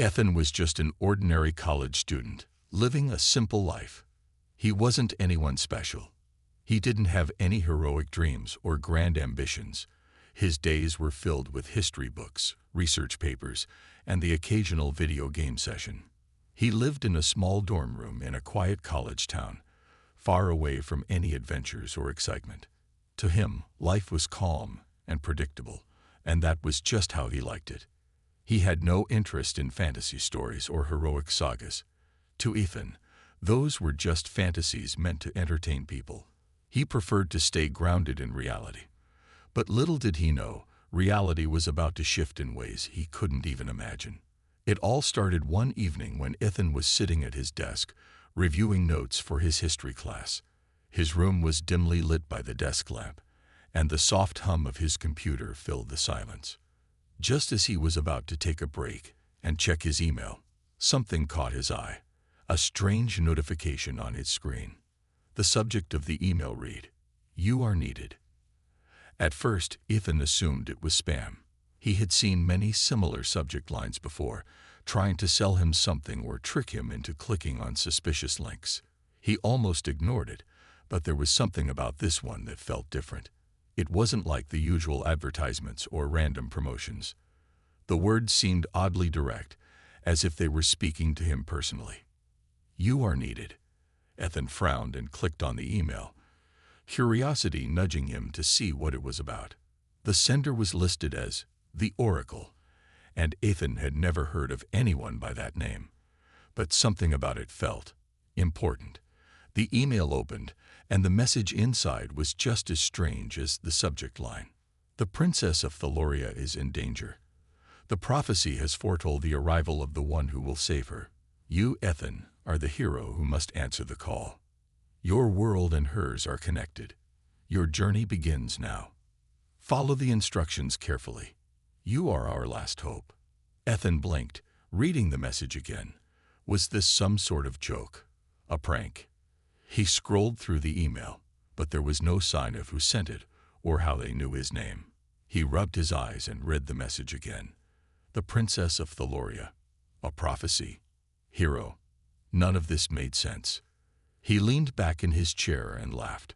Ethan was just an ordinary college student, living a simple life. He wasn't anyone special. He didn't have any heroic dreams or grand ambitions. His days were filled with history books, research papers, and the occasional video game session. He lived in a small dorm room in a quiet college town, far away from any adventures or excitement. To him, life was calm and predictable, and that was just how he liked it. He had no interest in fantasy stories or heroic sagas. To Ethan, those were just fantasies meant to entertain people. He preferred to stay grounded in reality. But little did he know, reality was about to shift in ways he couldn't even imagine. It all started one evening when Ethan was sitting at his desk, reviewing notes for his history class. His room was dimly lit by the desk lamp, and the soft hum of his computer filled the silence. Just as he was about to take a break and check his email, something caught his eye. A strange notification on his screen. The subject of the email read, "You are needed." At first, Ethan assumed it was spam. He had seen many similar subject lines before, trying to sell him something or trick him into clicking on suspicious links. He almost ignored it, but there was something about this one that felt different. It wasn't like the usual advertisements or random promotions. The words seemed oddly direct, as if they were speaking to him personally. "You are needed." Ethan frowned and clicked on the email, curiosity nudging him to see what it was about. The sender was listed as the Oracle, and Ethan had never heard of anyone by that name. But something about it felt important. The email opened, and the message inside was just as strange as the subject line. "The Princess of Thaloria is in danger. The prophecy has foretold the arrival of the one who will save her. You, Ethan, are the hero who must answer the call. Your world and hers are connected. Your journey begins now. Follow the instructions carefully. You are our last hope." Ethan blinked, reading the message again. Was this some sort of joke? A prank? He scrolled through the email, but there was no sign of who sent it or how they knew his name. He rubbed his eyes and read the message again. "The Princess of Thaloria. A prophecy. Hero." None of this made sense. He leaned back in his chair and laughed.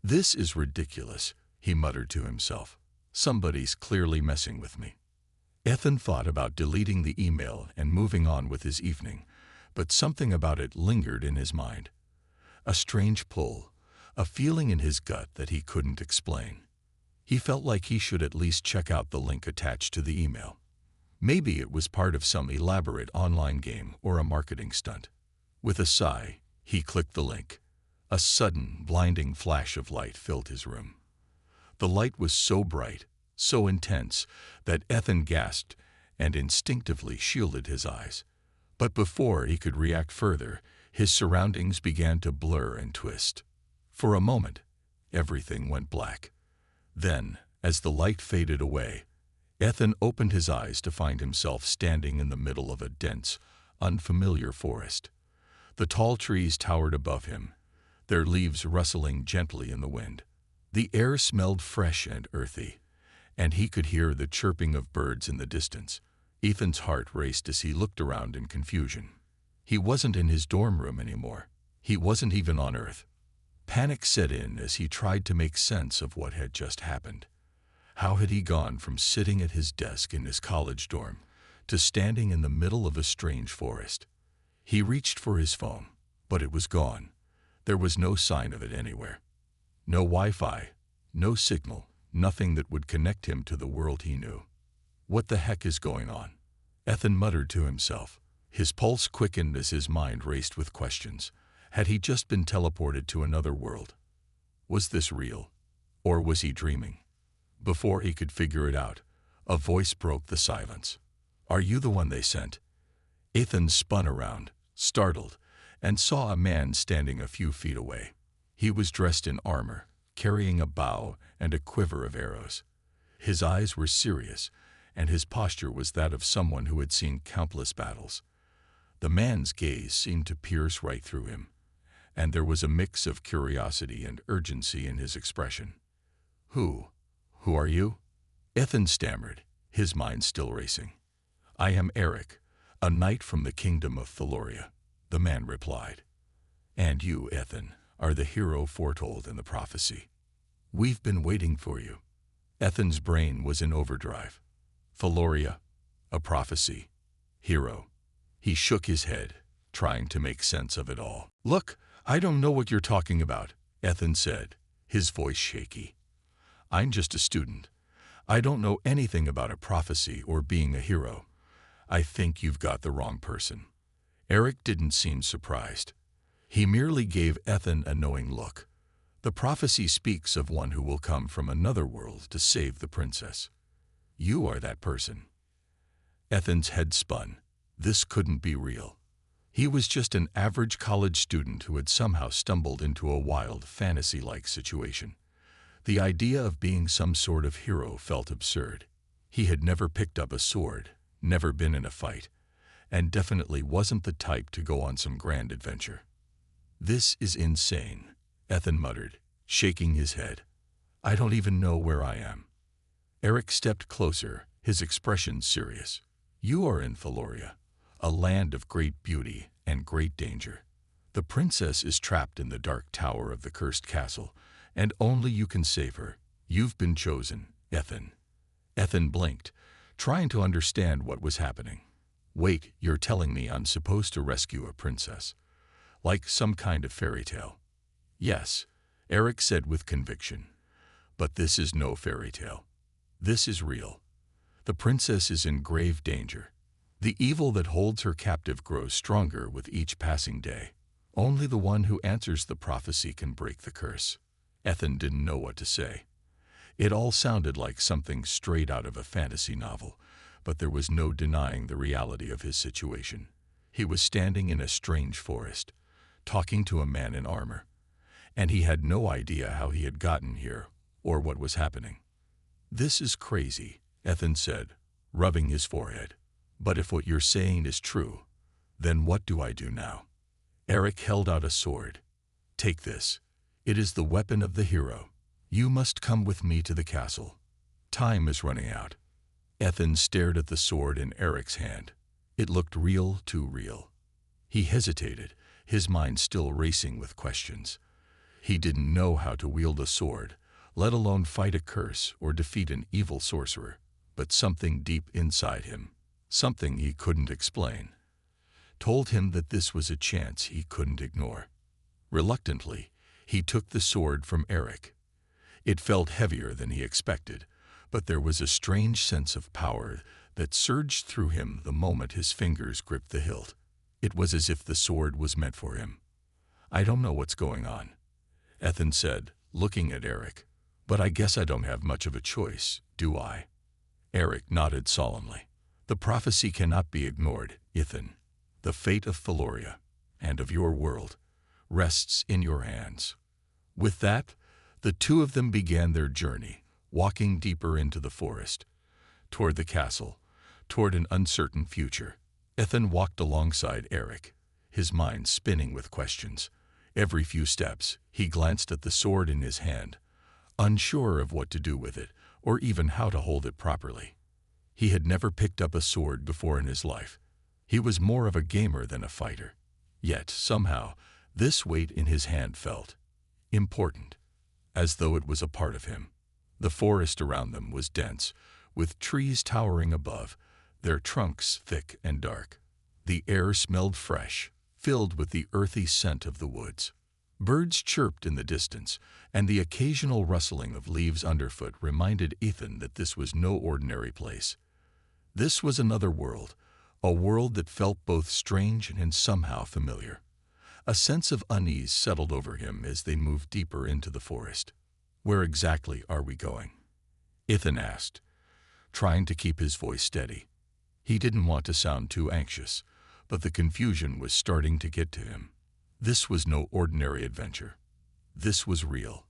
"This is ridiculous," he muttered to himself. "Somebody's clearly messing with me." Ethan thought about deleting the email and moving on with his evening, but something about it lingered in his mind. A strange pull, a feeling in his gut that he couldn't explain. He felt like he should at least check out the link attached to the email. Maybe it was part of some elaborate online game or a marketing stunt. With a sigh, he clicked the link. A sudden, blinding flash of light filled his room. The light was so bright, so intense, that Ethan gasped and instinctively shielded his eyes. But before he could react further, his surroundings began to blur and twist. For a moment, everything went black. Then, as the light faded away, Ethan opened his eyes to find himself standing in the middle of a dense, unfamiliar forest. The tall trees towered above him, their leaves rustling gently in the wind. The air smelled fresh and earthy, and he could hear the chirping of birds in the distance. Ethan's heart raced as he looked around in confusion. He wasn't in his dorm room anymore. He wasn't even on Earth. Panic set in as he tried to make sense of what had just happened. How had he gone from sitting at his desk in his college dorm to standing in the middle of a strange forest? He reached for his phone, but it was gone. There was no sign of it anywhere. No Wi-Fi, no signal, nothing that would connect him to the world he knew. What the heck is going on? Ethan muttered to himself. His pulse quickened as his mind raced with questions. Had he just been teleported to another world? Was this real? Or was he dreaming? Before he could figure it out, a voice broke the silence. "Are you the one they sent?" Ethan spun around, startled, and saw a man standing a few feet away. He was dressed in armor, carrying a bow and a quiver of arrows. His eyes were serious, and his posture was that of someone who had seen countless battles. The man's gaze seemed to pierce right through him, and there was a mix of curiosity and urgency in his expression. Who are you?" Ethan stammered, his mind still racing. "I am Eric, "A knight from the kingdom of Thaloria," the man replied. "And you, Ethan, are the hero foretold in the prophecy. We've been waiting for you." Ethan's brain was in overdrive. Thaloria, a prophecy, hero. He shook his head, trying to make sense of it all. "Look, I don't know what you're talking about," Ethan said, his voice shaky. "I'm just a student. I don't know anything about a prophecy or being a hero. I think you've got the wrong person." Eric didn't seem surprised. He merely gave Ethan a knowing look. "The prophecy speaks of one who will come from another world to save the princess. You are that person." Ethan's head spun. This couldn't be real. He was just an average college student who had somehow stumbled into a wild, fantasy-like situation. The idea of being some sort of hero felt absurd. He had never picked up a sword, never been in a fight, and definitely wasn't the type to go on some grand adventure. "This is insane," Ethan muttered, shaking his head. "I don't even know where I am." Eric stepped closer, his expression serious. "You are in Thaloria, a land of great beauty and great danger. The princess is trapped in the dark tower of the cursed castle, and only you can save her. You've been chosen, Ethan." Ethan blinked, trying to understand what was happening. "Wait, you're telling me I'm supposed to rescue a princess? Like some kind of fairy tale?" "Yes," Eric said with conviction. "But this is no fairy tale. This is real. The princess is in grave danger. The evil that holds her captive grows stronger with each passing day. Only the one who answers the prophecy can break the curse." Ethan didn't know what to say. It all sounded like something straight out of a fantasy novel, but there was no denying the reality of his situation. He was standing in a strange forest, talking to a man in armor, and he had no idea how he had gotten here or what was happening. "This is crazy," Ethan said, rubbing his forehead. "But if what you're saying is true, then what do I do now?" Eric held out a sword. "Take this. It is the weapon of the hero. You must come with me to the castle. Time is running out." Ethan stared at the sword in Eric's hand. It looked real, too real. He hesitated, his mind still racing with questions. He didn't know how to wield a sword, let alone fight a curse or defeat an evil sorcerer, but something deep inside him, something he couldn't explain, told him that this was a chance he couldn't ignore. Reluctantly, he took the sword from Eric. It felt heavier than he expected, but there was a strange sense of power that surged through him the moment his fingers gripped the hilt. It was as if the sword was meant for him. "I don't know what's going on," Ethan said, looking at Eric. "But I guess I don't have much of a choice, do I?" Eric nodded solemnly. "The prophecy cannot be ignored, Ethan. The fate of Thaloria, and of your world, rests in your hands." With that, the two of them began their journey, walking deeper into the forest, toward the castle, toward an uncertain future. Ethan walked alongside Eric, his mind spinning with questions. Every few steps, he glanced at the sword in his hand, unsure of what to do with it, or even how to hold it properly. He had never picked up a sword before in his life. He was more of a gamer than a fighter. Yet, somehow, this weight in his hand felt important, as though it was a part of him. The forest around them was dense, with trees towering above, their trunks thick and dark. The air smelled fresh, filled with the earthy scent of the woods. Birds chirped in the distance, and the occasional rustling of leaves underfoot reminded Ethan that this was no ordinary place. This was another world, a world that felt both strange and somehow familiar. A sense of unease settled over him as they moved deeper into the forest. "Where exactly are we going?" Ethan asked, trying to keep his voice steady. He didn't want to sound too anxious, but the confusion was starting to get to him. This was no ordinary adventure. This was real.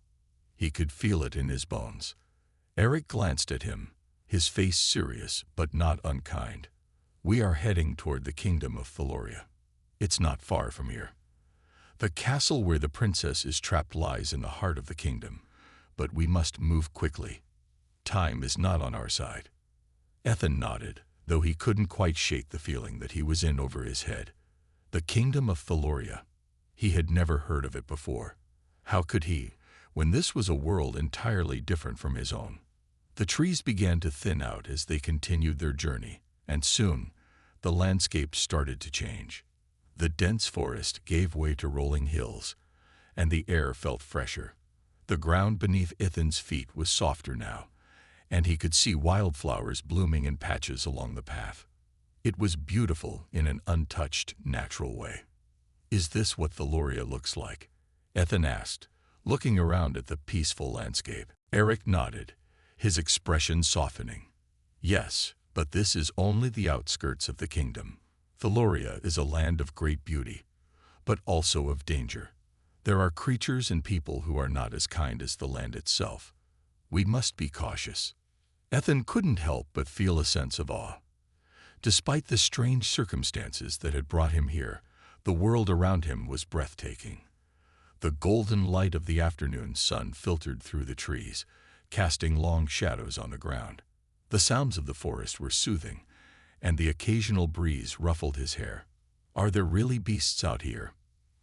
He could feel it in his bones. Eric glanced at him, his face serious but not unkind. "We are heading toward the kingdom of Thaloria. It's not far from here. The castle where the princess is trapped lies in the heart of the kingdom, but we must move quickly. Time is not on our side." Ethan nodded, though he couldn't quite shake the feeling that he was in over his head. The kingdom of Thaloria. He had never heard of it before. How could he, when this was a world entirely different from his own? The trees began to thin out as they continued their journey, and soon the landscape started to change. The dense forest gave way to rolling hills, and the air felt fresher. The ground beneath Ethan's feet was softer now, and he could see wildflowers blooming in patches along the path. It was beautiful in an untouched, natural way. "Is this what Thaloria looks like?" Ethan asked, looking around at the peaceful landscape. Eric nodded, his expression softening. "Yes, but this is only the outskirts of the kingdom. Thaloria is a land of great beauty, but also of danger. There are creatures and people who are not as kind as the land itself. We must be cautious." Ethan couldn't help but feel a sense of awe. Despite the strange circumstances that had brought him here, the world around him was breathtaking. The golden light of the afternoon sun filtered through the trees, casting long shadows on the ground. The sounds of the forest were soothing, and the occasional breeze ruffled his hair. "Are there really beasts out here?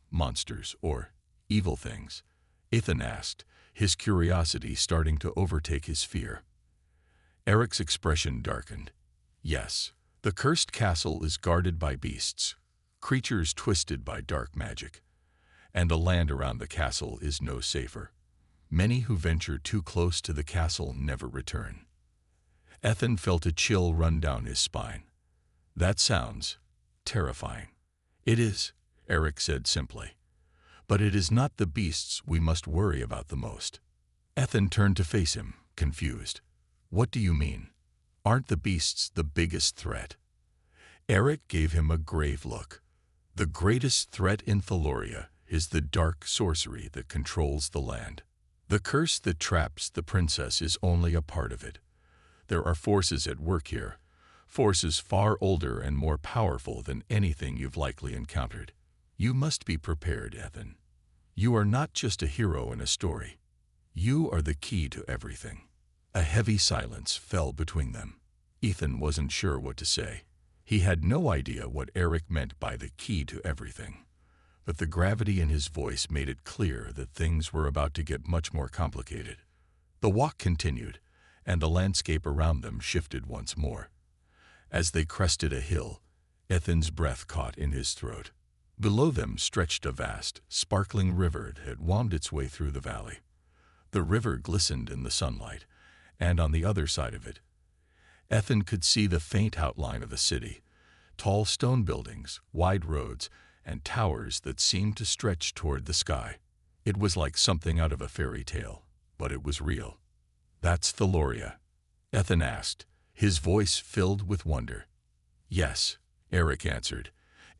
Monsters or evil things?" Ethan asked, his curiosity starting to overtake his fear. Eric's expression darkened. "Yes, the cursed castle is guarded by beasts, creatures twisted by dark magic, and the land around the castle is no safer. Many who venture too close to the castle never return." Ethan felt a chill run down his spine. "That sounds terrifying." "It is," Eric said simply. "But it is not the beasts we must worry about the most." Ethan turned to face him, confused. "What do you mean? Aren't the beasts the biggest threat?" Eric gave him a grave look. "The greatest threat in Thaloria is the dark sorcery that controls the land. The curse that traps the princess is only a part of it. There are forces at work here, forces far older and more powerful than anything you've likely encountered. You must be prepared, Ethan. You are not just a hero in a story. You are the key to everything." A heavy silence fell between them. Ethan wasn't sure what to say. He had no idea what Eric meant by the key to everything, but the gravity in his voice made it clear that things were about to get much more complicated. The walk continued, and the landscape around them shifted once more. As they crested a hill, Ethan's breath caught in his throat. Below them stretched a vast, sparkling river that had wound its way through the valley. The river glistened in the sunlight, and on the other side of it, Ethan could see the faint outline of a city, tall stone buildings, wide roads, and towers that seemed to stretch toward the sky. It was like something out of a fairy tale, but it was real. "That's Thaloria?" Ethan asked, his voice filled with wonder. "Yes," Eric answered,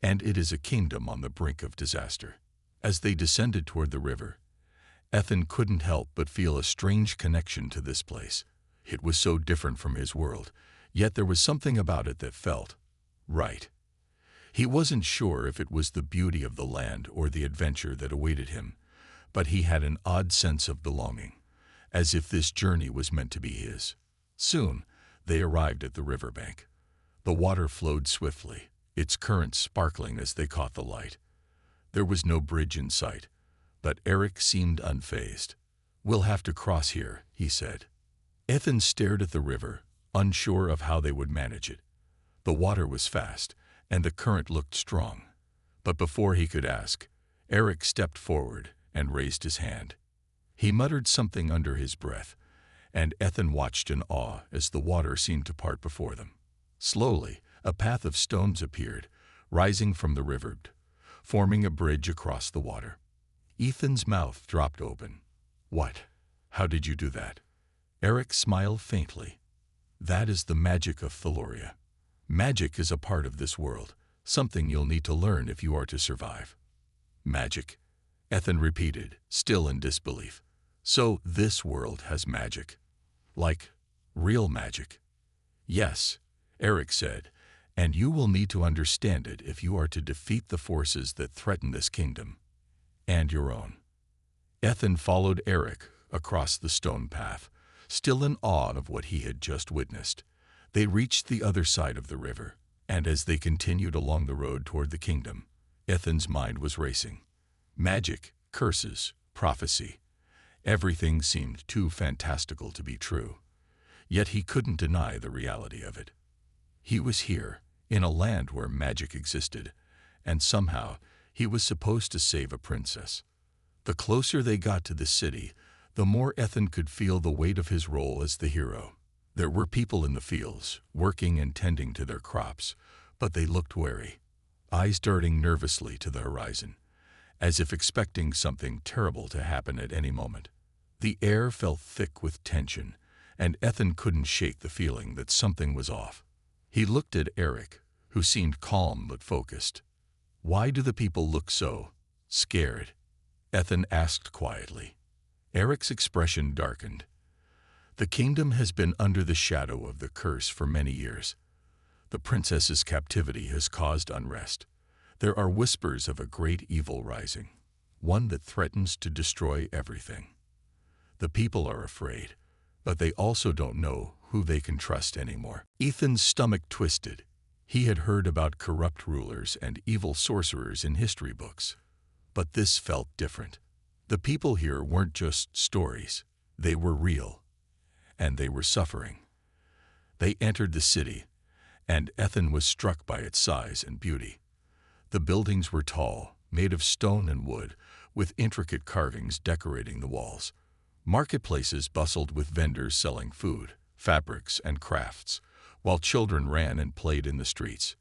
"and it is a kingdom on the brink of disaster." As they descended toward the river, Ethan couldn't help but feel a strange connection to this place. It was so different from his world, yet there was something about it that felt right. He wasn't sure if it was the beauty of the land or the adventure that awaited him, but he had an odd sense of belonging, as if this journey was meant to be his. Soon, they arrived at the riverbank. The water flowed swiftly, its currents sparkling as they caught the light. There was no bridge in sight, but Eric seemed unfazed. "We'll have to cross here," he said. Ethan stared at the river, unsure of how they would manage it. The water was fast, and the current looked strong. But before he could ask, Eric stepped forward and raised his hand. He muttered something under his breath, and Ethan watched in awe as the water seemed to part before them. Slowly, a path of stones appeared, rising from the river, forming a bridge across the water. Ethan's mouth dropped open. "What? How did you do that?" Eric smiled faintly. "That is the magic of Thaloria. Magic is a part of this world, something you'll need to learn if you are to survive." "Magic?" Ethan repeated, still in disbelief. "So this world has magic? Like real magic?" "Yes," Eric said, "and you will need to understand it if you are to defeat the forces that threaten this kingdom, and your own." Ethan followed Eric across the stone path, still in awe of what he had just witnessed. They reached the other side of the river, and as they continued along the road toward the kingdom, Ethan's mind was racing. Magic, curses, prophecy. Everything seemed too fantastical to be true. Yet he couldn't deny the reality of it. He was here, in a land where magic existed, and somehow he was supposed to save a princess. The closer they got to the city, the more Ethan could feel the weight of his role as the hero. There were people in the fields, working and tending to their crops, but they looked wary, eyes darting nervously to the horizon, as if expecting something terrible to happen at any moment. The air felt thick with tension, and Ethan couldn't shake the feeling that something was off. He looked at Eric, who seemed calm but focused. "Why do the people look so scared?" Ethan asked quietly. Eric's expression darkened. "The kingdom has been under the shadow of the curse for many years. The princess's captivity has caused unrest. There are whispers of a great evil rising, one that threatens to destroy everything. The people are afraid, but they also don't know who they can trust anymore." Ethan's stomach twisted. He had heard about corrupt rulers and evil sorcerers in history books, but this felt different. The people here weren't just stories. They were real, and they were suffering. They entered the city, and Ethan was struck by its size and beauty. The buildings were tall, made of stone and wood, with intricate carvings decorating the walls. Marketplaces bustled with vendors selling food, fabrics, and crafts, while children ran and played in the streets.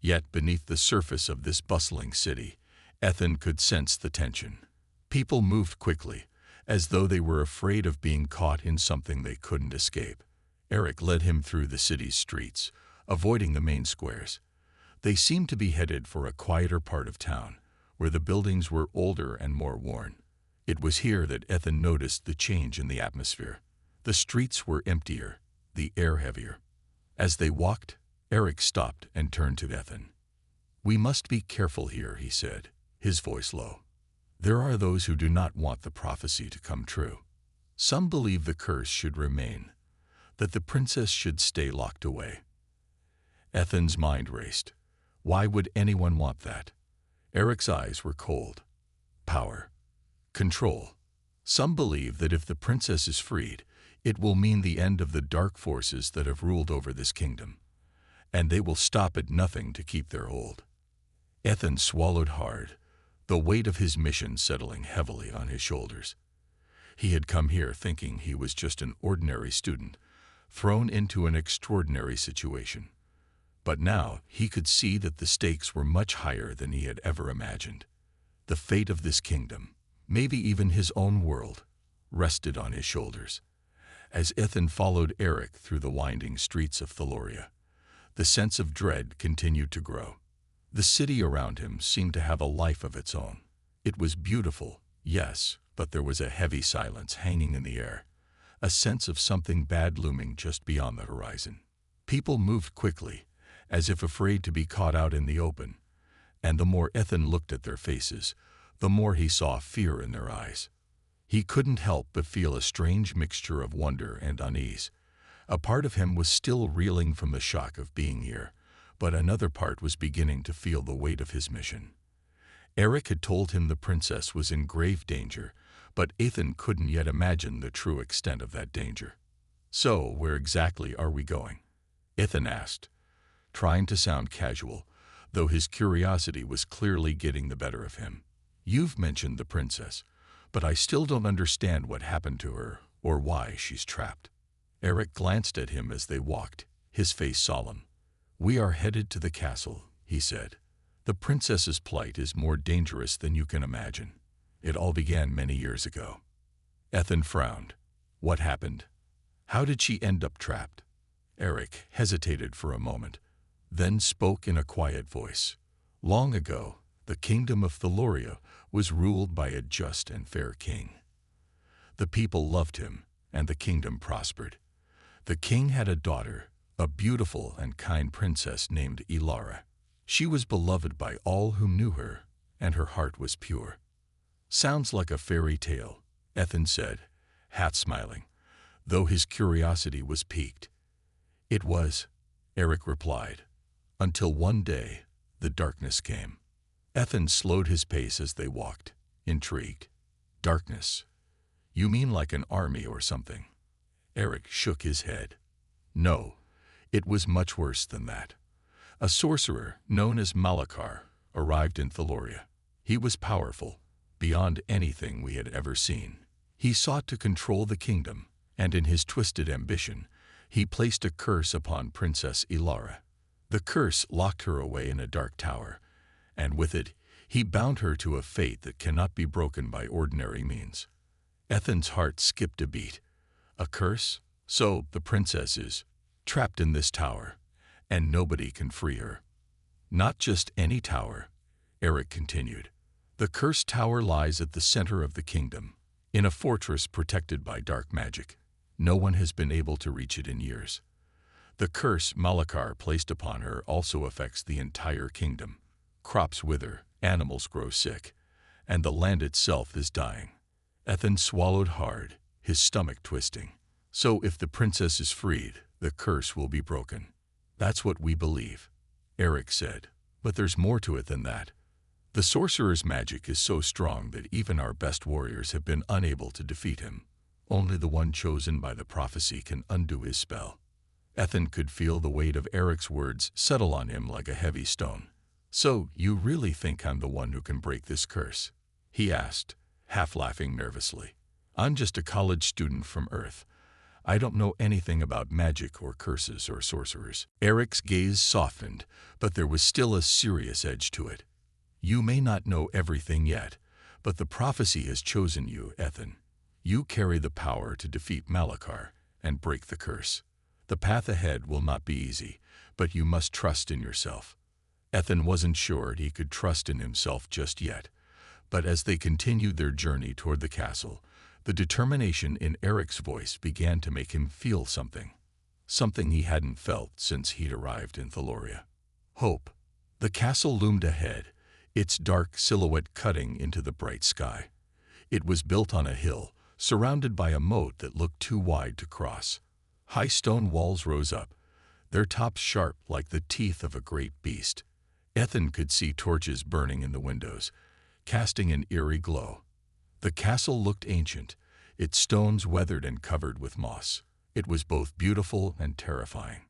Yet beneath the surface of this bustling city, Ethan could sense the tension. People moved quickly, as though they were afraid of being caught in something they couldn't escape. Eric led him through the city's streets, avoiding the main squares. They seemed to be headed for a quieter part of town, where the buildings were older and more worn. It was here that Ethan noticed the change in the atmosphere. The streets were emptier, the air heavier. As they walked, Eric stopped and turned to Ethan. "We must be careful here," he said, his voice low. "There are those who do not want the prophecy to come true. Some believe the curse should remain, that the princess should stay locked away." Ethan's mind raced. Why would anyone want that? Eric's eyes were cold. Power. Control. Some believe that if the princess is freed, it will mean the end of the dark forces that have ruled over this kingdom, and they will stop at nothing to keep their hold. Ethan swallowed hard, the weight of his mission settling heavily on his shoulders. He had come here thinking he was just an ordinary student, thrown into an extraordinary situation. But now he could see that the stakes were much higher than he had ever imagined. The fate of this kingdom, maybe even his own world, rested on his shoulders. As Ethan followed Eric through the winding streets of Thaloria, the sense of dread continued to grow. The city around him seemed to have a life of its own. It was beautiful, yes, but there was a heavy silence hanging in the air, a sense of something bad looming just beyond the horizon. People moved quickly, as if afraid to be caught out in the open, and the more Ethan looked at their faces, the more he saw fear in their eyes. He couldn't help but feel a strange mixture of wonder and unease. A part of him was still reeling from the shock of being here, but another part was beginning to feel the weight of his mission. Eric had told him the princess was in grave danger, but Ethan couldn't yet imagine the true extent of that danger. "So, where exactly are we going?" Ethan asked, trying to sound casual, though his curiosity was clearly getting the better of him. "You've mentioned the princess, but I still don't understand what happened to her or why she's trapped." Eric glanced at him as they walked, his face solemn. "We are headed to the castle," he said. "The princess's plight is more dangerous than you can imagine. It all began many years ago." Ethan frowned. "What happened? How did she end up trapped?" Eric hesitated for a moment, then spoke in a quiet voice. "Long ago, the kingdom of Thaloria was ruled by a just and fair king. The people loved him, and the kingdom prospered. The king had a daughter, a beautiful and kind princess named Ilara. She was beloved by all who knew her, and her heart was pure." "Sounds like a fairy tale," Ethan said, half smiling, though his curiosity was piqued. "It was, Eric replied. Until one day, the darkness came. Ethan slowed his pace as they walked, intrigued. Darkness? You mean like an army or something? Eric shook his head. No, it was much worse than that. A sorcerer known as Malakar arrived in Thaloria. He was powerful, beyond anything we had ever seen. He sought to control the kingdom, and in his twisted ambition, he placed a curse upon Princess Ilara. The curse locked her away in a dark tower, and with it, he bound her to a fate that cannot be broken by ordinary means. Ethan's heart skipped a beat. A curse? So the princess is trapped in this tower, and nobody can free her. Not just any tower, Eric continued. The cursed tower lies at the center of the kingdom, in a fortress protected by dark magic. No one has been able to reach it in years. The curse Malakar placed upon her also affects the entire kingdom. Crops wither, animals grow sick, and the land itself is dying. Ethan swallowed hard, his stomach twisting. So if the princess is freed, the curse will be broken. That's what we believe, Eric said. But there's more to it than that. The sorcerer's magic is so strong that even our best warriors have been unable to defeat him. Only the one chosen by the prophecy can undo his spell. Ethan could feel the weight of Eric's words settle on him like a heavy stone. So, you really think I'm the one who can break this curse? He asked, half laughing nervously. I'm just a college student from Earth. I don't know anything about magic or curses or sorcerers. Eric's gaze softened, but there was still a serious edge to it. You may not know everything yet, but the prophecy has chosen you, Ethan. You carry the power to defeat Malakar and break the curse. The path ahead will not be easy, but you must trust in yourself. Ethan wasn't sure he could trust in himself just yet, but as they continued their journey toward the castle, the determination in Eric's voice began to make him feel something. Something he hadn't felt since he'd arrived in Thaloria. Hope. The castle loomed ahead, its dark silhouette cutting into the bright sky. It was built on a hill, surrounded by a moat that looked too wide to cross. High stone walls rose up, their tops sharp like the teeth of a great beast. Ethan could see torches burning in the windows, casting an eerie glow. The castle looked ancient, its stones weathered and covered with moss. It was both beautiful and terrifying.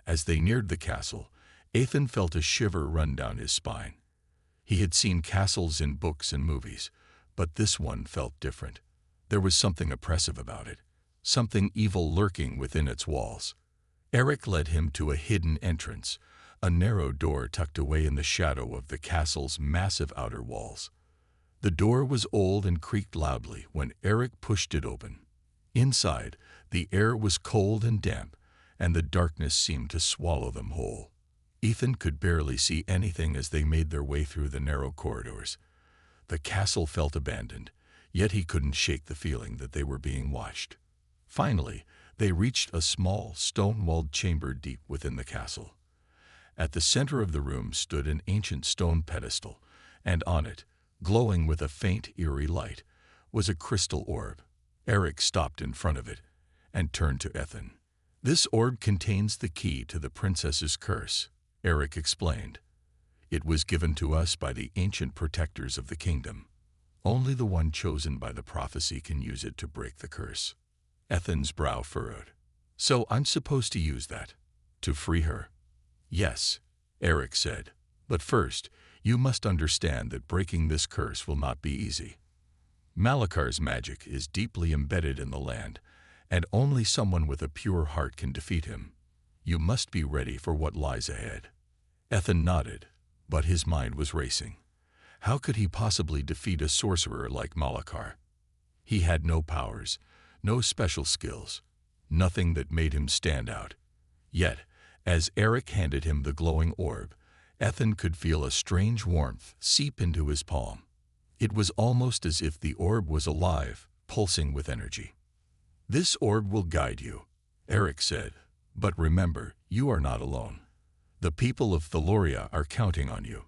As they neared the castle, Ethan felt a shiver run down his spine. He had seen castles in books and movies, but this one felt different. There was something oppressive about it, something evil lurking within its walls. Eric led him to a hidden entrance, a narrow door tucked away in the shadow of the castle's massive outer walls. The door was old and creaked loudly when Eric pushed it open. Inside, the air was cold and damp, and the darkness seemed to swallow them whole. Ethan could barely see anything as they made their way through the narrow corridors. The castle felt abandoned, yet he couldn't shake the feeling that they were being watched. Finally, they reached a small, stone-walled chamber deep within the castle. At the center of the room stood an ancient stone pedestal, and on it, glowing with a faint, eerie light, was a crystal orb. Eric stopped in front of it and turned to Ethan. This orb contains the key to the princess's curse, Eric explained. It was given to us by the ancient protectors of the kingdom. Only the one chosen by the prophecy can use it to break the curse. Ethan's brow furrowed. So I'm supposed to use that? To free her? Yes, Eric said. But first, you must understand that breaking this curse will not be easy. Malakar's magic is deeply embedded in the land, and only someone with a pure heart can defeat him. You must be ready for what lies ahead. Ethan nodded, but his mind was racing. How could he possibly defeat a sorcerer like Malakar? He had no powers, no special skills, nothing that made him stand out. Yet, as Eric handed him the glowing orb, Ethan could feel a strange warmth seep into his palm. It was almost as if the orb was alive, pulsing with energy. This orb will guide you, Eric said, but remember, you are not alone. The people of Thaloria are counting on you.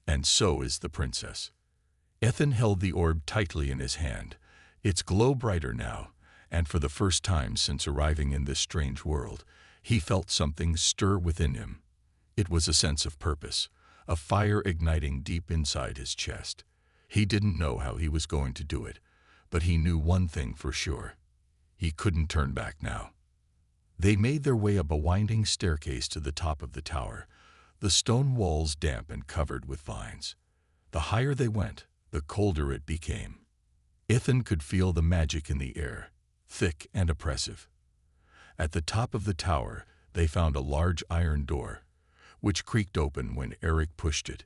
And so is the princess. Ethan held the orb tightly in his hand, its glow brighter now, and for the first time since arriving in this strange world, He felt something stir within him. It was a sense of purpose, a fire igniting deep inside his chest. He didn't know how he was going to do it, but he knew one thing for sure. He couldn't turn back now. They made their way up a winding staircase to the top of the tower, the stone walls damp and covered with vines. The higher they went, the colder it became. Ethan could feel the magic in the air, thick and oppressive. At the top of the tower, they found a large iron door, which creaked open when Eric pushed it.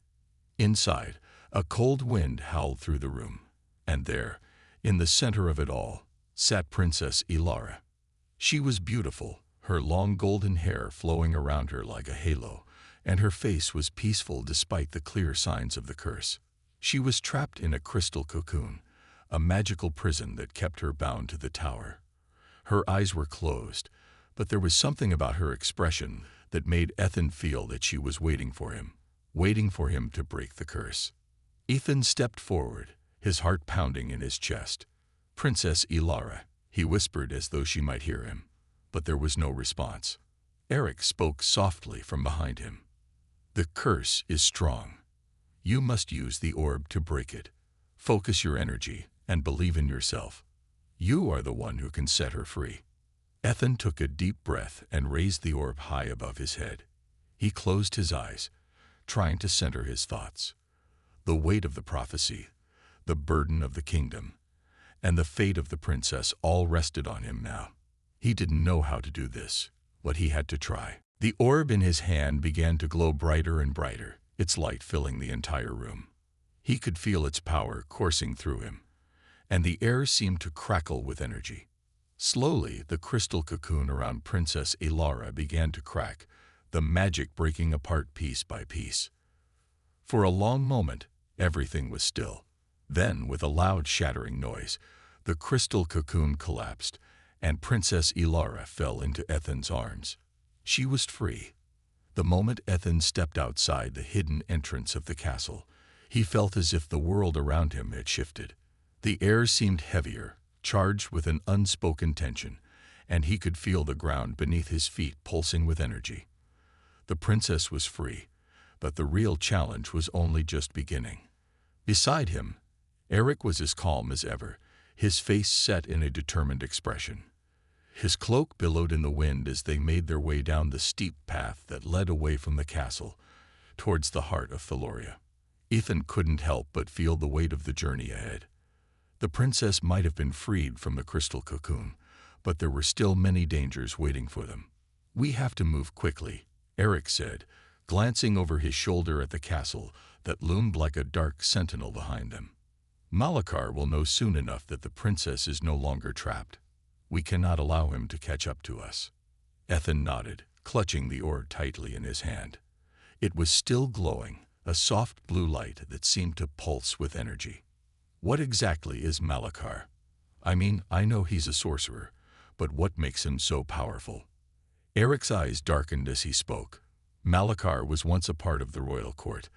Inside, a cold wind howled through the room, and there, in the center of it all, sat Princess Ilara. She was beautiful, her long golden hair flowing around her like a halo, and her face was peaceful despite the clear signs of the curse. She was trapped in a crystal cocoon, a magical prison that kept her bound to the tower. Her eyes were closed, but there was something about her expression that made Ethan feel that she was waiting for him to break the curse. Ethan stepped forward, his heart pounding in his chest. "Princess Ilara," he whispered as though she might hear him, but there was no response. Eric spoke softly from behind him. "The curse is strong. You must use the orb to break it. Focus your energy and believe in yourself. You are the one who can set her free." Ethan took a deep breath and raised the orb high above his head. He closed his eyes, trying to center his thoughts. The weight of the prophecy, the burden of the kingdom, and the fate of the princess all rested on him now. He didn't know how to do this, but he had to try. The orb in his hand began to glow brighter and brighter, its light filling the entire room. He could feel its power coursing through him, and the air seemed to crackle with energy. Slowly, the crystal cocoon around Princess Ilara began to crack, the magic breaking apart piece by piece. For a long moment, everything was still. Then, with a loud shattering noise, the crystal cocoon collapsed, and Princess Ilara fell into Ethan's arms. She was free. The moment Ethan stepped outside the hidden entrance of the castle, he felt as if the world around him had shifted. The air seemed heavier, charged with an unspoken tension, and he could feel the ground beneath his feet pulsing with energy. The princess was free, but the real challenge was only just beginning. Beside him, Eric was as calm as ever, his face set in a determined expression. His cloak billowed in the wind as they made their way down the steep path that led away from the castle, towards the heart of Thaloria. Ethan couldn't help but feel the weight of the journey ahead. The princess might have been freed from the crystal cocoon, but there were still many dangers waiting for them. "We have to move quickly," Eric said, glancing over his shoulder at the castle that loomed like a dark sentinel behind them. "Malachar will know soon enough that the princess is no longer trapped. We cannot allow him to catch up to us." Ethan nodded, clutching the orb tightly in his hand. It was still glowing, a soft blue light that seemed to pulse with energy. "What exactly is Malachar? I mean, I know he's a sorcerer, but what makes him so powerful?" Eric's eyes darkened as he spoke. Malachar was once a part of the royal court,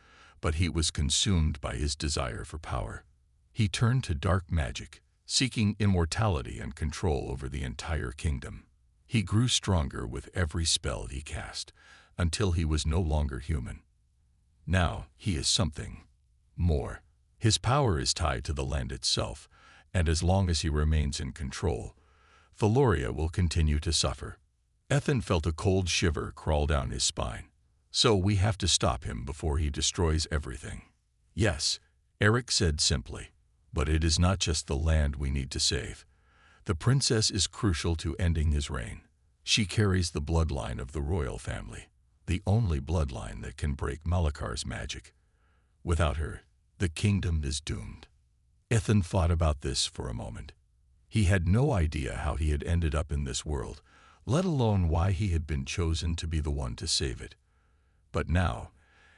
but he was consumed by his desire for power. He turned to dark magic, seeking immortality and control over the entire kingdom. He grew stronger with every spell he cast, until he was no longer human. Now he is something more. His power is tied to the land itself, and as long as he remains in control, Thaloria will continue to suffer. Ethan felt a cold shiver crawl down his spine. "So we have to stop him before he destroys everything." "Yes," Eric said simply, "but it is not just the land we need to save. The princess is crucial to ending his reign. She carries the bloodline of the royal family, the only bloodline that can break Malachar's magic. Without her, the kingdom is doomed." Ethan thought about this for a moment. He had no idea how he had ended up in this world, let alone why he had been chosen to be the one to save it. But now,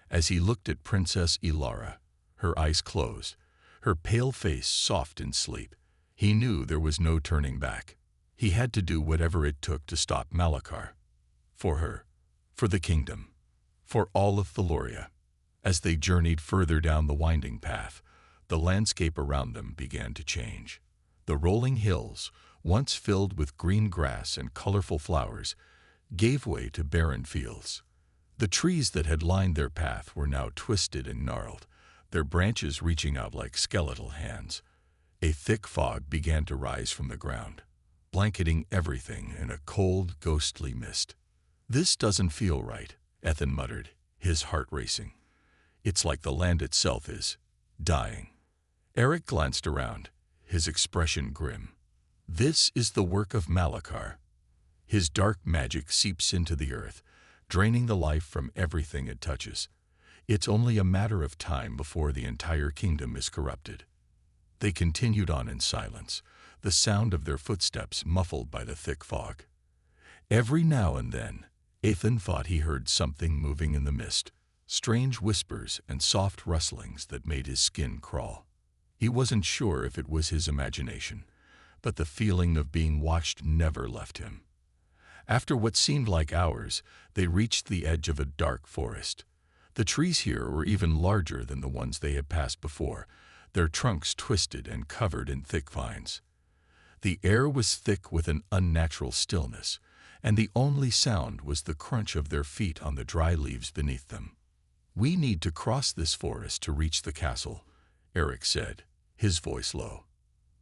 as he looked at Princess Ilara, her eyes closed, her pale face soft in sleep, he knew there was no turning back. He had to do whatever it took to stop Malachar. For her, for the kingdom, for all of Thaloria. As they journeyed further down the winding path, the landscape around them began to change. The rolling hills, once filled with green grass and colorful flowers, gave way to barren fields. The trees that had lined their path were now twisted and gnarled, their branches reaching out like skeletal hands. A thick fog began to rise from the ground, blanketing everything in a cold, ghostly mist. "This doesn't feel right," Ethan muttered, his heart racing. "It's like the land itself is dying." Eric glanced around, his expression grim. "This is the work of Malachar. His dark magic seeps into the earth, draining the life from everything it touches. It's only a matter of time before the entire kingdom is corrupted." They continued on in silence, the sound of their footsteps muffled by the thick fog. Every now and then, Ethan thought he heard something moving in the mist, strange whispers and soft rustlings that made his skin crawl. He wasn't sure if it was his imagination, but the feeling of being watched never left him. After what seemed like hours, they reached the edge of a dark forest. The trees here were even larger than the ones they had passed before, their trunks twisted and covered in thick vines. The air was thick with an unnatural stillness, and the only sound was the crunch of their feet on the dry leaves beneath them. "We need to cross this forest to reach the castle," Eric said, his voice low.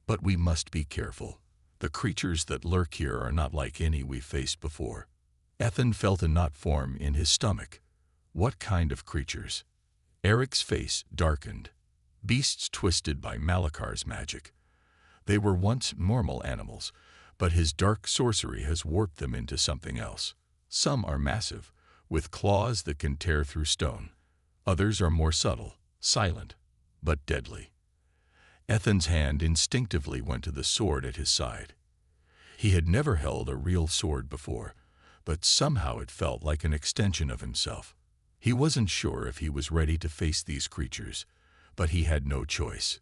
"But we must be careful. The creatures that lurk here are not like any we've faced before." Ethan felt a knot form in his stomach. What kind of creatures? Eric's face darkened. Beasts twisted by Malachar's magic. They were once normal animals, but his dark sorcery has warped them into something else. Some are massive, with claws that can tear through stone. Others are more subtle, silent, but deadly. Ethan's hand instinctively went to the sword at his side. He had never held a real sword before, but somehow it felt like an extension of himself. He wasn't sure if he was ready to face these creatures, but he had no choice.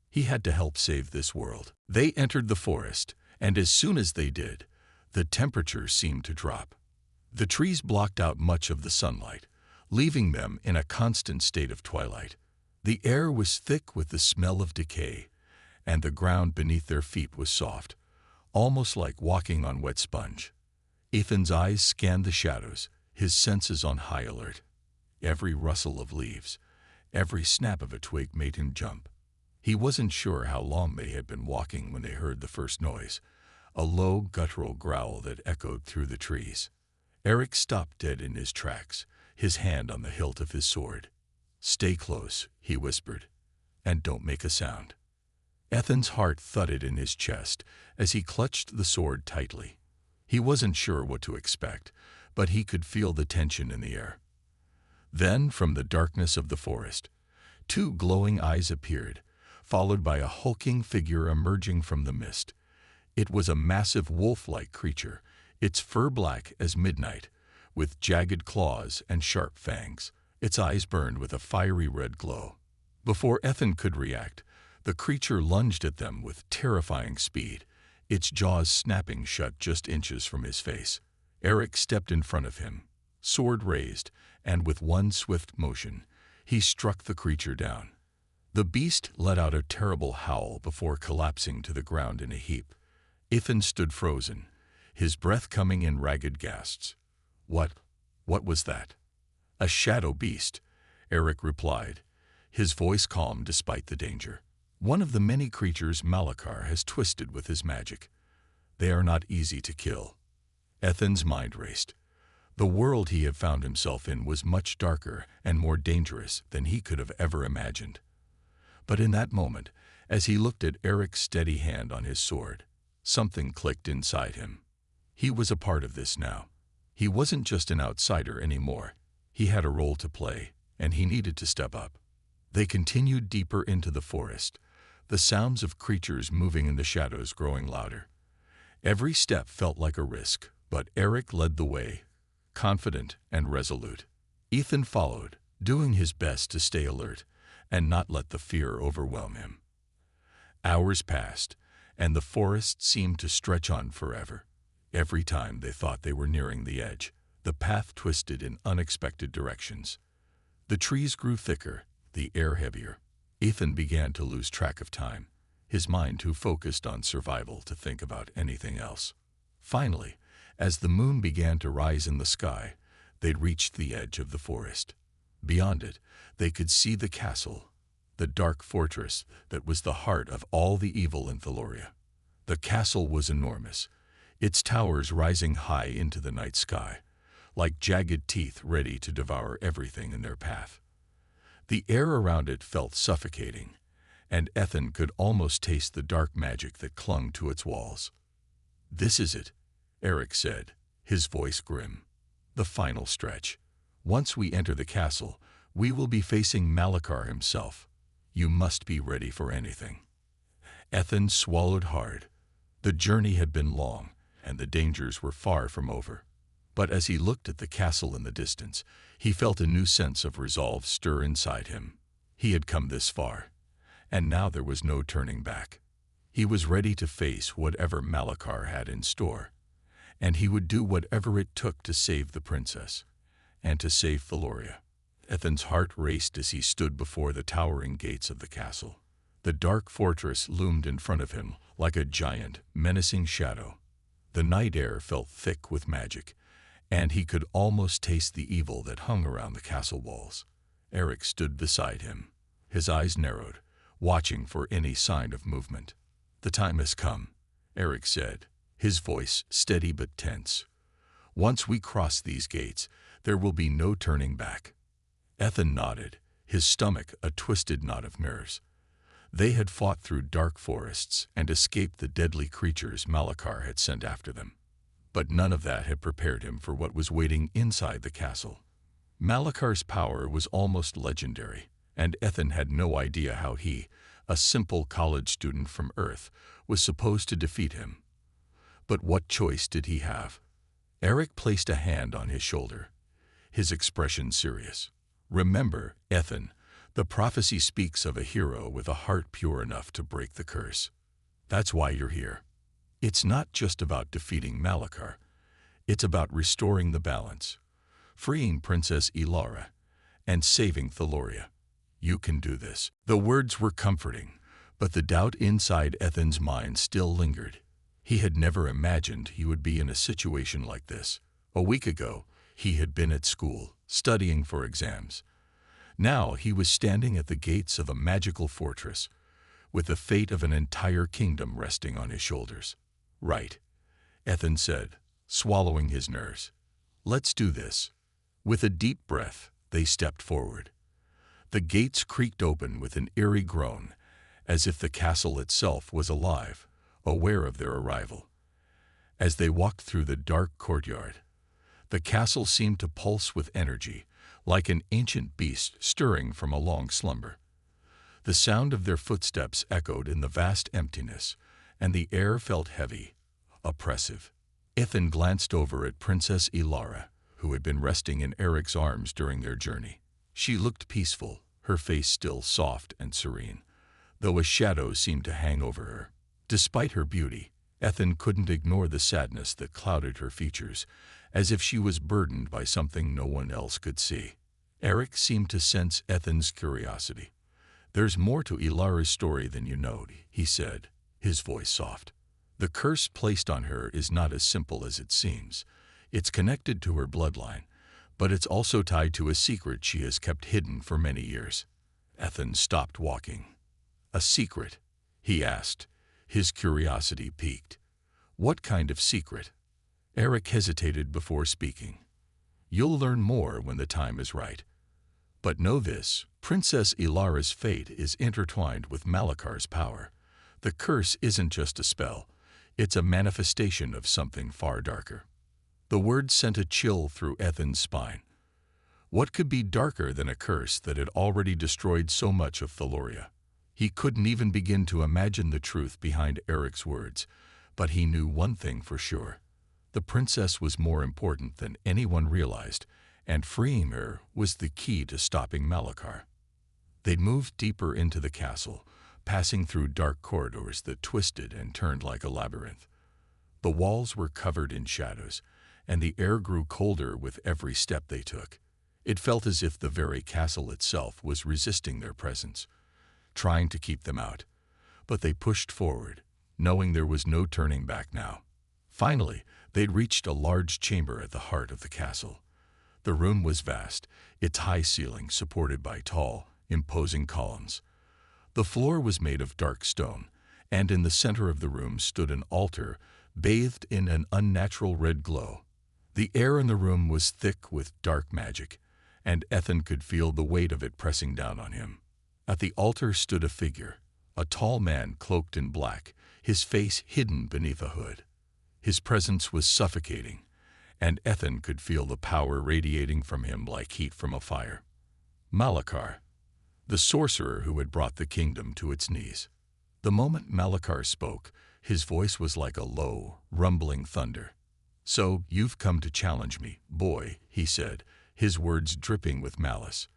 He had to help save this world. They entered the forest, and as soon as they did, the temperature seemed to drop. The trees blocked out much of the sunlight, leaving them in a constant state of twilight. The air was thick with the smell of decay, and the ground beneath their feet was soft, almost like walking on wet sponge. Ethan's eyes scanned the shadows, his senses on high alert. Every rustle of leaves, every snap of a twig made him jump. He wasn't sure how long they had been walking when they heard the first noise, a low guttural growl that echoed through the trees. Eric stopped dead in his tracks, his hand on the hilt of his sword. "Stay close," he whispered, "and don't make a sound." Ethan's heart thudded in his chest as he clutched the sword tightly. He wasn't sure what to expect, but he could feel the tension in the air. Then, from the darkness of the forest, two glowing eyes appeared, followed by a hulking figure emerging from the mist. It was a massive wolf-like creature, its fur black as midnight, with jagged claws and sharp fangs. Its eyes burned with a fiery red glow. Before Ethan could react, the creature lunged at them with terrifying speed, its jaws snapping shut just inches from his face. Eric stepped in front of him, sword raised, and with one swift motion, he struck the creature down. The beast let out a terrible howl before collapsing to the ground in a heap. Ethan stood frozen, his breath coming in ragged gasps. What was that?" "A shadow beast," Eric replied, his voice calm despite the danger. "One of the many creatures Malachar has twisted with his magic. They are not easy to kill." Ethan's mind raced. The world he had found himself in was much darker and more dangerous than he could have ever imagined. But in that moment, as he looked at Eric's steady hand on his sword, something clicked inside him. He was a part of this now. He wasn't just an outsider anymore. He had a role to play, and he needed to step up. They continued deeper into the forest, the sounds of creatures moving in the shadows growing louder. Every step felt like a risk, but Eric led the way, confident and resolute. Ethan followed, doing his best to stay alert and not let the fear overwhelm him. Hours passed, and the forest seemed to stretch on forever. Every time they thought they were nearing the edge, the path twisted in unexpected directions. The trees grew thicker, the air heavier. Ethan began to lose track of time, his mind too focused on survival to think about anything else. Finally, As the moon began to rise in the sky, they'd reached the edge of the forest. Beyond it, they could see the castle, the dark fortress that was the heart of all the evil in Thaloria. The castle was enormous, its towers rising high into the night sky, like jagged teeth ready to devour everything in their path. The air around it felt suffocating, and Ethan could almost taste the dark magic that clung to its walls. "This is it," Eric said, his voice grim. "The final stretch. Once we enter the castle, we will be facing Malachar himself. You must be ready for anything." Ethan swallowed hard. The journey had been long, and the dangers were far from over. But as he looked at the castle in the distance, he felt a new sense of resolve stir inside him. He had come this far, and now there was no turning back. He was ready to face whatever Malachar had in store, and he would do whatever it took to save the princess, and to save Thaloria. Ethan's heart raced as he stood before the towering gates of the castle. The dark fortress loomed in front of him like a giant, menacing shadow. The night air felt thick with magic, and he could almost taste the evil that hung around the castle walls. Eric stood beside him, his eyes narrowed, watching for any sign of movement. "The time has come," Eric said, his voice steady but tense. "Once we cross these gates, there will be no turning back." Ethan nodded, his stomach a twisted knot of nerves. They had fought through dark forests and escaped the deadly creatures Malachar had sent after them. But none of that had prepared him for what was waiting inside the castle. Malachar's power was almost legendary, and Ethan had no idea how he, a simple college student from Earth, was supposed to defeat him. But what choice did he have? Eric placed a hand on his shoulder, his expression serious. "Remember, Ethan, the prophecy speaks of a hero with a heart pure enough to break the curse. That's why you're here. It's not just about defeating Malachar. It's about restoring the balance, freeing Princess Ilara, and saving Thaloria. You can do this." The words were comforting, but the doubt inside Ethan's mind still lingered. He had never imagined he would be in a situation like this. A week ago, he had been at school, studying for exams. Now he was standing at the gates of a magical fortress, with the fate of an entire kingdom resting on his shoulders. "Right," Ethan said, swallowing his nerves. "Let's do this." With a deep breath, they stepped forward. The gates creaked open with an eerie groan, as if the castle itself was alive, aware of their arrival. As they walked through the dark courtyard, the castle seemed to pulse with energy, like an ancient beast stirring from a long slumber. The sound of their footsteps echoed in the vast emptiness, and the air felt heavy, oppressive. Ethan glanced over at Princess Ilara, who had been resting in Eric's arms during their journey. She looked peaceful, her face still soft and serene, though a shadow seemed to hang over her. Despite her beauty, Ethan couldn't ignore the sadness that clouded her features, as if she was burdened by something no one else could see. Eric seemed to sense Ethan's curiosity. "There's more to Ilara's story than you know," he said, his voice soft. "The curse placed on her is not as simple as it seems. It's connected to her bloodline, but it's also tied to a secret she has kept hidden for many years." Ethan stopped walking. "A secret?" he asked, his curiosity piqued. "What kind of secret?" Eric hesitated before speaking. "You'll learn more when the time is right. But know this, Princess Ilara's fate is intertwined with Malachar's power. The curse isn't just a spell, it's a manifestation of something far darker." The words sent a chill through Ethan's spine. What could be darker than a curse that had already destroyed so much of Thaloria? He couldn't even begin to imagine the truth behind Eric's words, but he knew one thing for sure. The princess was more important than anyone realized, and freeing her was the key to stopping Malachar. They'd moved deeper into the castle, passing through dark corridors that twisted and turned like a labyrinth. The walls were covered in shadows, and the air grew colder with every step they took. It felt as if the very castle itself was resisting their presence, trying to keep them out. But they pushed forward, knowing there was no turning back now. Finally, They'd reached a large chamber at the heart of the castle. The room was vast, its high ceiling supported by tall, imposing columns. The floor was made of dark stone, and in the center of the room stood an altar bathed in an unnatural red glow. The air in the room was thick with dark magic, and Ethan could feel the weight of it pressing down on him. At the altar stood a figure, a tall man cloaked in black, his face hidden beneath a hood. His presence was suffocating, and Ethan could feel the power radiating from him like heat from a fire. Malachar, the sorcerer who had brought the kingdom to its knees. The moment Malachar spoke, his voice was like a low, rumbling thunder. "So, you've come to challenge me, boy," he said, his words dripping with malice.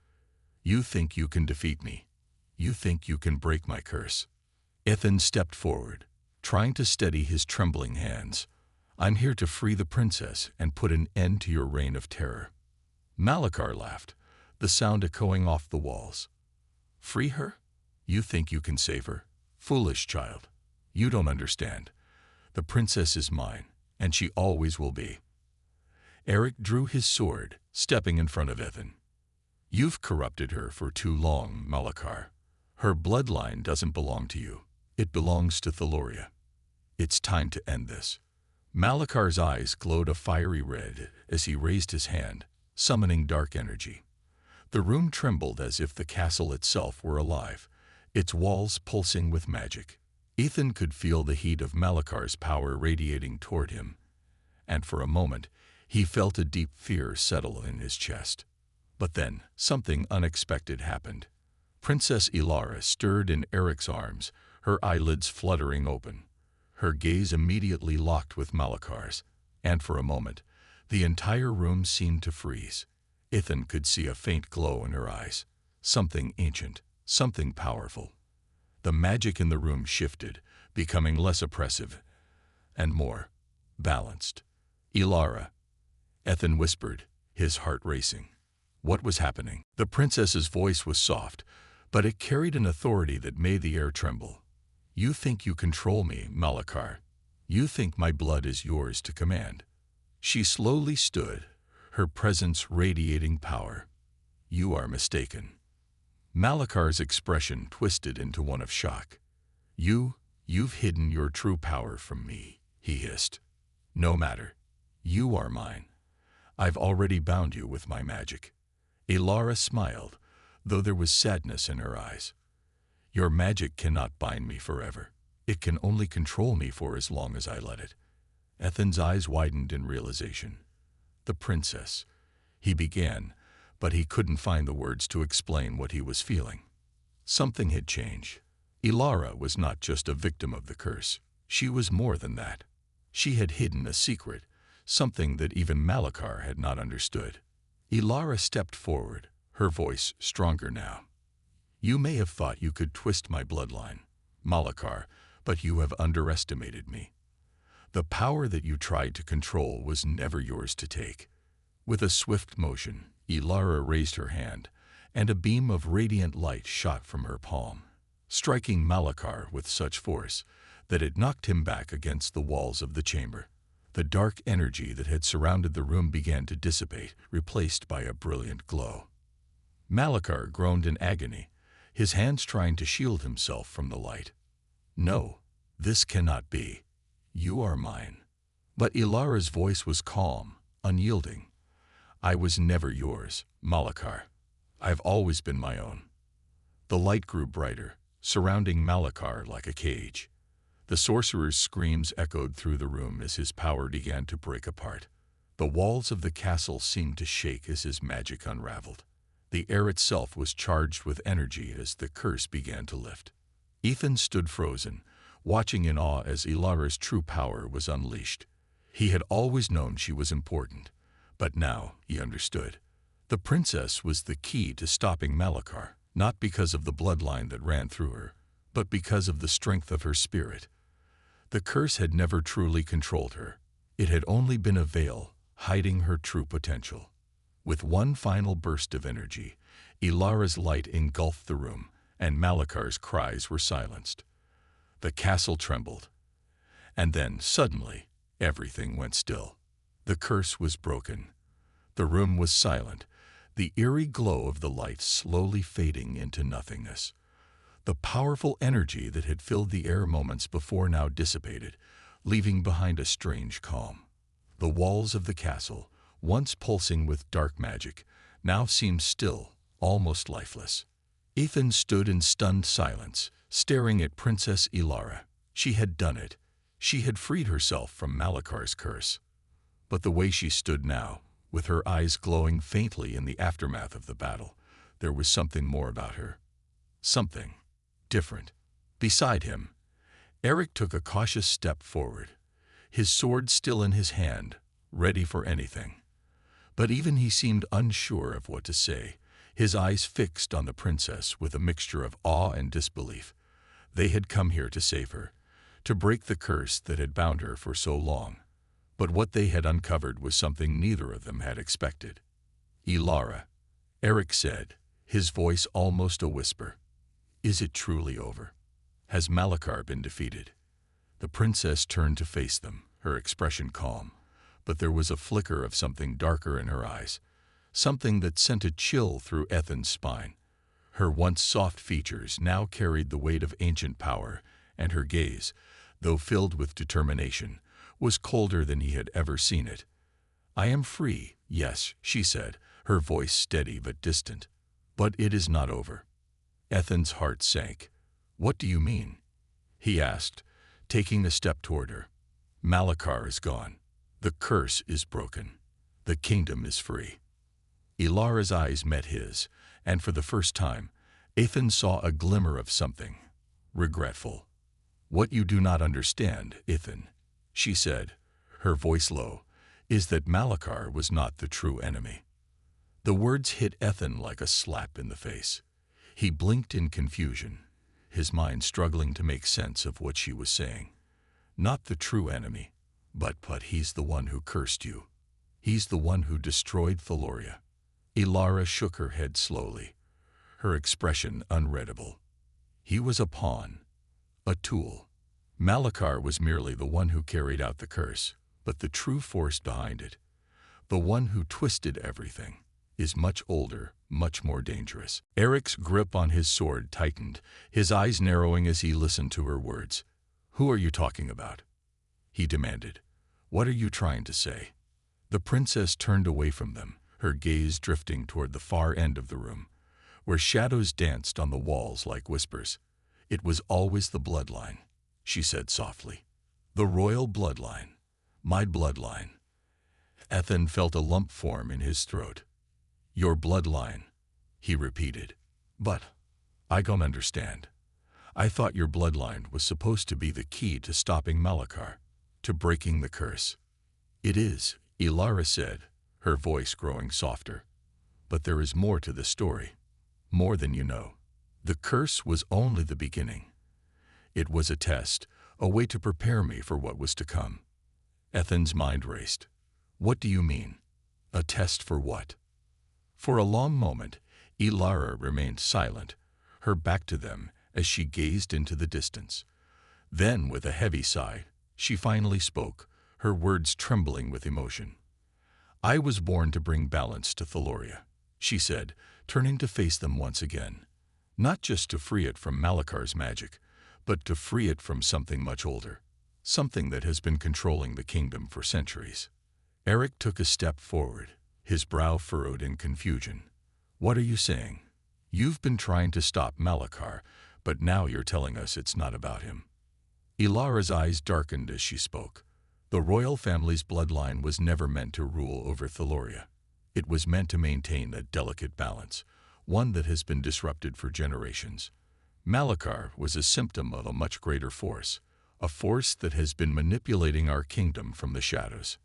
"You think you can defeat me. You think you can break my curse." Ethan stepped forward, trying to steady his trembling hands. "I'm here to free the princess and put an end to your reign of terror." Malachar laughed, the sound echoing off the walls. "Free her? You think you can save her? Foolish child. You don't understand. The princess is mine, and she always will be." Eric drew his sword, stepping in front of Ethan. "You've corrupted her for too long, Malachar. Her bloodline doesn't belong to you. It belongs to Thaloria. It's time to end this." Malachar's eyes glowed a fiery red as he raised his hand, summoning dark energy. The room trembled as if the castle itself were alive, its walls pulsing with magic. Ethan could feel the heat of Malachar's power radiating toward him, and for a moment he felt a deep fear settle in his chest. But then something unexpected happened. Princess Ilara stirred in Eric's arms, her eyelids fluttering open. Her gaze immediately locked with Malachar's, and for a moment the entire room seemed to freeze. Ethan could see a faint glow in her eyes, something ancient, something powerful. The magic in the room shifted, becoming less oppressive and more balanced. "Ilara," Ethan whispered, his heart racing. What was happening? The princess's voice was soft, but it carried an authority that made the air tremble. "You think you control me, Malachar. You think my blood is yours to command." She slowly stood, her presence radiating power. "You are mistaken." Malachar's expression twisted into one of shock. You've hidden your true power from me," he hissed. "No matter. You are mine. I've already bound you with my magic." Ilara smiled, though there was sadness in her eyes. "Your magic cannot bind me forever. It can only control me for as long as I let it." Ethan's eyes widened in realization. "The princess," he began, but he couldn't find the words to explain what he was feeling. Something had changed. Ilara was not just a victim of the curse. She was more than that. She had hidden a secret, something that even Malachar had not understood. Ilara stepped forward, her voice stronger now. "You may have thought you could twist my bloodline, Malachar, but you have underestimated me. The power that you tried to control was never yours to take." With a swift motion, Ilara raised her hand, and a beam of radiant light shot from her palm, striking Malachar with such force that it knocked him back against the walls of the chamber. The dark energy that had surrounded the room began to dissipate, replaced by a brilliant glow. Malachar groaned in agony, his hands trying to shield himself from the light. "No, this cannot be. You are mine." But Ilara's voice was calm, unyielding. "I was never yours, Malachar. I've always been my own." The light grew brighter, surrounding Malachar like a cage. The sorcerer's screams echoed through the room as his power began to break apart. The walls of the castle seemed to shake as his magic unraveled. The air itself was charged with energy as the curse began to lift. Ethan stood frozen, watching in awe as Ilara's true power was unleashed. He had always known she was important, but now he understood. The princess was the key to stopping Malachar, not because of the bloodline that ran through her, but because of the strength of her spirit. The curse had never truly controlled her. It had only been a veil, hiding her true potential. With one final burst of energy, Ilara's light engulfed the room, and Malachar's cries were silenced. The castle trembled. And then, suddenly, Everything went still. The curse was broken. The room was silent, the eerie glow of the light slowly fading into nothingness. The powerful energy that had filled the air moments before now dissipated, leaving behind a strange calm. The walls of the castle, once pulsing with dark magic, now seemed still, almost lifeless. Ethan stood in stunned silence, staring at Princess Ilara. She had done it. She had freed herself from Malakar's curse. But the way she stood now, with her eyes glowing faintly in the aftermath of the battle, there was something more about her. Something different. Beside him, Eric took a cautious step forward, his sword still in his hand, ready for anything. But even he seemed unsure of what to say, his eyes fixed on the princess with a mixture of awe and disbelief. They had come here to save her, to break the curse that had bound her for so long. But what they had uncovered was something neither of them had expected. "Ilara," Eric said, his voice almost a whisper. "Is it truly over? Has Malakar been defeated?" The princess turned to face them, her expression calm, but there was a flicker of something darker in her eyes, something that sent a chill through Ethan's spine. Her once soft features now carried the weight of ancient power, and her gaze, though filled with determination, was colder than he had ever seen it. "I am free, yes," she said, her voice steady but distant. "But it is not over." Ethan's heart sank. "What do you mean?" he asked, taking a step toward her. "Malakar is gone. The curse is broken. The kingdom is free." Ilara's eyes met his, and for the first time, Ethan saw a glimmer of something regretful. "What you do not understand, Ethan," she said, her voice low, "is that Malakar was not the true enemy." The words hit Ethan like a slap in the face. He blinked in confusion, his mind struggling to make sense of what she was saying. "Not the true enemy, but he's the one who cursed you. He's the one who destroyed Thaloria." Ilara shook her head slowly, her expression unreadable. "He was a pawn, a tool. Malakar was merely the one who carried out the curse, but the true force behind it, the one who twisted everything, is much older, much more dangerous." Eric's grip on his sword tightened, his eyes narrowing as he listened to her words. "Who are you talking about?" he demanded. "What are you trying to say?" The princess turned away from them, her gaze drifting toward the far end of the room, where shadows danced on the walls like whispers. "It was always the bloodline," she said softly. "The royal bloodline. My bloodline." Ethan felt a lump form in his throat. "Your bloodline," he repeated. "But I don't understand. I thought your bloodline was supposed to be the key to stopping Malakar, to breaking the curse." "It is," Ilara said, her voice growing softer. "But there is more to the story, more than you know. The curse was only the beginning. It was a test, a way to prepare me for what was to come." Ethan's mind raced. "What do you mean? A test for what?" For a long moment, Ilara remained silent, her back to them as she gazed into the distance. Then, with a heavy sigh, she finally spoke, her words trembling with emotion. "I was born to bring balance to Thaloria," she said, turning to face them once again. "Not just to free it from Malakar's magic, but to free it from something much older, something that has been controlling the kingdom for centuries." Eric took a step forward, his brow furrowed in confusion. "What are you saying? You've been trying to stop Malakar, but now you're telling us it's not about him." Ilara's eyes darkened as she spoke. The royal family's bloodline was never meant to rule over Thaloria. It was meant to maintain a delicate balance, one that has been disrupted for generations. Malakar was a symptom of a much greater force, a force that has been manipulating our kingdom from the shadows.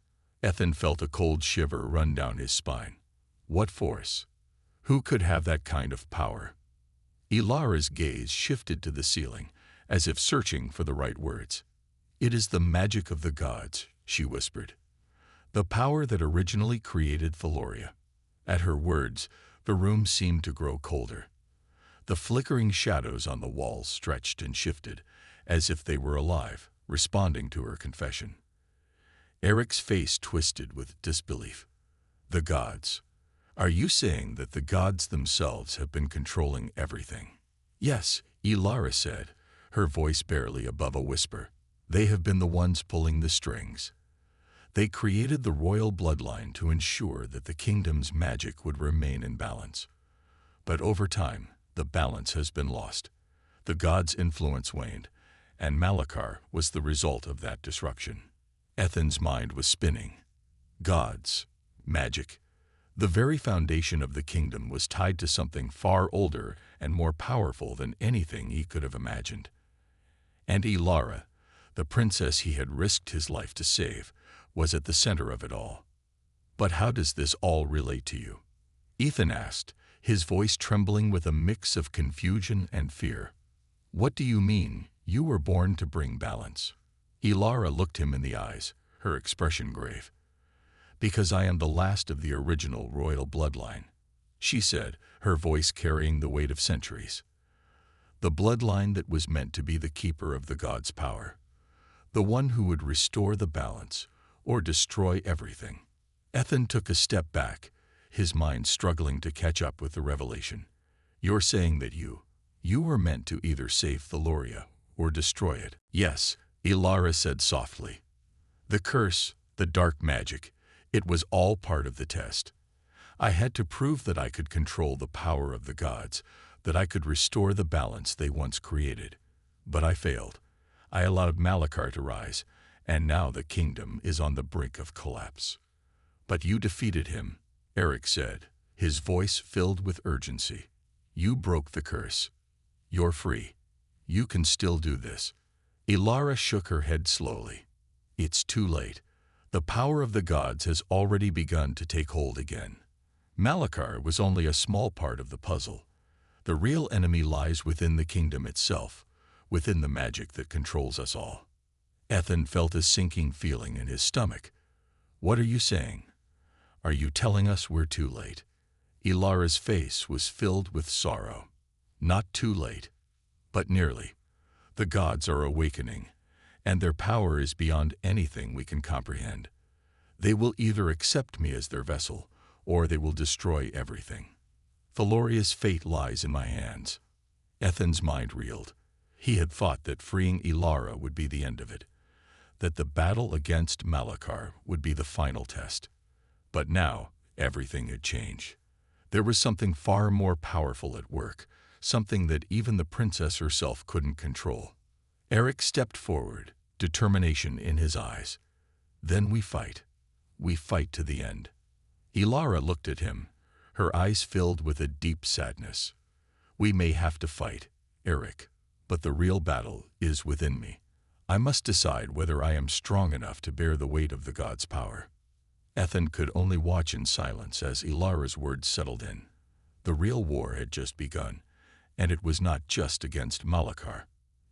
Ethan felt a cold shiver run down his spine. What force? Who could have that kind of power? Ilara's gaze shifted to the ceiling, as if searching for the right words. "It is the magic of the gods," she whispered. "The power that originally created Thaloria." At her words, the room seemed to grow colder. The flickering shadows on the walls stretched and shifted, as if they were alive, responding to her confession. Eric's face twisted with disbelief. The gods. Are you saying that the gods themselves have been controlling everything? Yes, Ilara said, her voice barely above a whisper. They have been the ones pulling the strings. They created the royal bloodline to ensure that the kingdom's magic would remain in balance. But over time, the balance has been lost. The gods' influence waned, and Malachar was the result of that disruption. Ethan's mind was spinning. Gods, magic. The very foundation of the kingdom was tied to something far older and more powerful than anything he could have imagined. And Ilara, the princess he had risked his life to save, was at the center of it all. But how does this all relate to you? Ethan asked, his voice trembling with a mix of confusion and fear. What do you mean, you were born to bring balance? Ilara looked him in the eyes, her expression grave. Because I am the last of the original royal bloodline, she said, her voice carrying the weight of centuries. The bloodline that was meant to be the keeper of the gods' power. The one who would restore the balance or destroy everything. Ethan took a step back, his mind struggling to catch up with the revelation. You're saying that you were meant to either save Thaloria or destroy it. Yes, Ilara said softly. The curse, the dark magic, it was all part of the test. I had to prove that I could control the power of the gods, that I could restore the balance they once created. But I failed. I allowed Malachar to rise, and now the kingdom is on the brink of collapse. But you defeated him, Eric said, his voice filled with urgency. You broke the curse. You're free. You can still do this. Ilara shook her head slowly. It's too late. The power of the gods has already begun to take hold again. Malachar was only a small part of the puzzle. The real enemy lies within the kingdom itself, within the magic that controls us all. Ethan felt a sinking feeling in his stomach. What are you saying? Are you telling us we're too late? Ilara's face was filled with sorrow. Not too late, but nearly. The gods are awakening, and their power is beyond anything we can comprehend. They will either accept me as their vessel, or they will destroy everything. Thaloria's fate lies in my hands. Ethan's mind reeled. He had thought that freeing Ilara would be the end of it, that the battle against Malachar would be the final test. But now, everything had changed. There was something far more powerful at work, something that even the princess herself couldn't control. Eric stepped forward, determination in his eyes. Then we fight. We fight to the end. Ilara looked at him, her eyes filled with a deep sadness. We may have to fight, Eric, but the real battle is within me. I must decide whether I am strong enough to bear the weight of the gods' power. Ethan could only watch in silence as Ilara's words settled in. The real war had just begun, and it was not just against Malachar.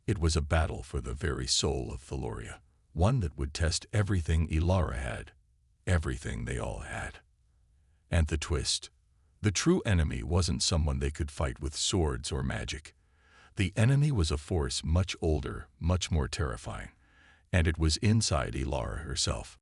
It was a battle for the very soul of Thaloria, one that would test everything Ilara had, everything they all had. And the twist. The true enemy wasn't someone they could fight with swords or magic. The enemy was a force much older, much more terrifying, and it was inside Ilara herself.